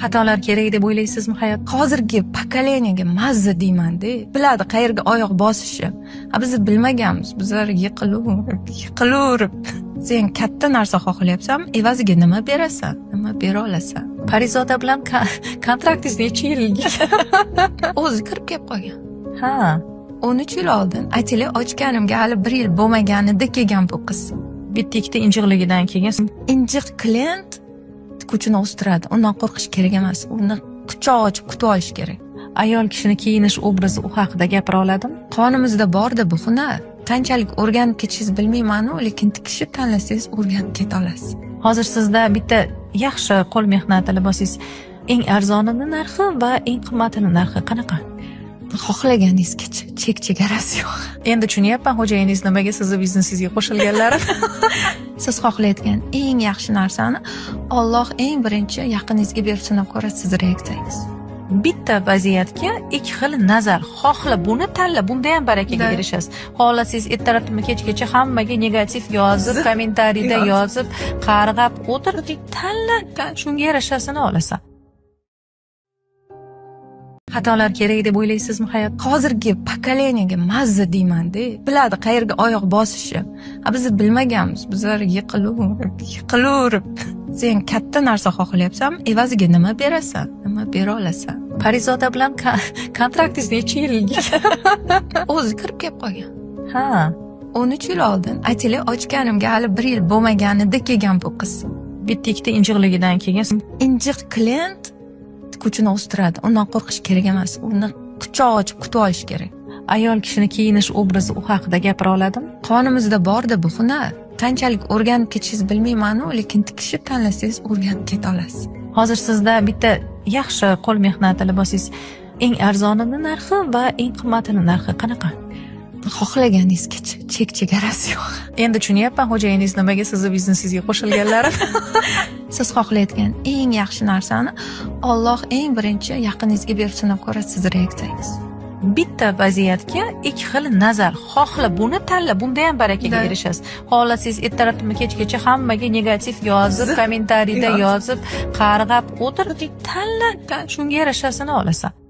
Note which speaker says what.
Speaker 1: Xatolar kerak deb o'ylaysizmi hayot?
Speaker 2: Hozirgi pokoleniyaga mazza deyman-da. Biladi qayerga oyoq bosishi. Biz bilmaganmiz. Bizlar yiqilaverib. Sen katta narsa xohlayapsanmi? Evaziga nima berasan? Nima bera olasan?
Speaker 1: Parizoda bilan kontraktingiz necha yilga?
Speaker 2: O'zi kirib kelib qolgan.
Speaker 1: Ha.
Speaker 2: 13 yil oldin aytili ochganimga hali 1 yil bo'lmaganida kelgan bu qiz.
Speaker 1: Bitta ikkita injiqligidan keyin
Speaker 2: Injiq klient kuchini o'stiradi. Undan qo'rqish kerak emas. Uni quchoq ochib kutib olish kerak.
Speaker 1: ayol kishini kiyinish obrazi u haqida gapira oladimi?
Speaker 2: Qonimizda bor-da bu hunar. Qanchalik o'rganib ketishingiz bilmayman-u, lekin tikishni tanlasangiz o'rganib keta olasiz.
Speaker 1: Hozir sizda bitta yaxshi qo'l mehnati libosingiz eng arzonini narxi va eng qimmatini narxi qanaqa?
Speaker 2: Xohlaganingizgacha, chek chegarasi yo'q.
Speaker 1: Endi tushunyapman xo'jayiningiz nimaga sizni biznesingizga qo'shilganlari.
Speaker 2: Siz xohlayotgan eng yaxshi narsani Alloh eng birinchi yaqiningizga berib sinab ko'radi siz reaksiyangiz.
Speaker 1: Bitta vaziyatga ikki xil nazar. Xohla buni tanla, bunda ham barakaga erishasiz. Xohlasangiz ertalabmi kechgacha hammaga negativ yozib, kommentariyda yozib, qarg'ab o'tir, tanla, shunga yarashasini olasan. Xatolar kerak deb o'ylaysizmi hayot?
Speaker 2: Hozirgi pokoleniyaga mazza deyman-da. Biladi qayerga oyoq bosishi. Biz bilmaganmiz. Bizlar yiqilaverib. Sen katta narsa xohlayapsanmi? Evaziga nima berasan? Nima bera olasan?
Speaker 1: Parizoda bilan kontraktingiz necha yilga?
Speaker 2: O'zi kirib kelib qolgan.
Speaker 1: Ha.
Speaker 2: 13 yil oldin aytili ochganimga hali 1 yil bo'lmaganida kelgan bu qiz.
Speaker 1: Bitta ikkita injiqligidan keyin
Speaker 2: Injiq klient kuchini o'stiradi. Undan qo'rqish kerak emas. Uni quchoq ochib kutib olish kerak.
Speaker 1: Ayol kishini kiyinish obrazi u haqida gapira oladimi?
Speaker 2: Qonimizda bor-da bu hunar. Qanchalik o'rganib ketishingiz bilmayman-u, lekin tikishni tanlasangiz o'rganib keta olasiz.
Speaker 1: Hozir sizda bitta yaxshi qo'l mehnati libosingiz eng arzonini narxi va eng qimmatini narxi qanaqa?
Speaker 2: Xohlaganingizgacha, chek chegarasi yo'q.
Speaker 1: Endi tushunyapman xo'jayiningiz nimaga sizni biznesingizga qo'shilganlari.
Speaker 2: Siz xohlayotgan eng yaxshi narsani Alloh eng birinchi yaqiningizga berib sinab ko'radi siz reaksiyangiz.
Speaker 1: Bitta vaziyatga ikki xil nazar. Xohla buni tanla, bunda ham barakaga erishasiz. Xohlasangiz ertalabmi kechgacha hammaga negativ yozib, kommentariyda yozib, qarg'ab o'tir, tanla, shunga yarashasini olasan.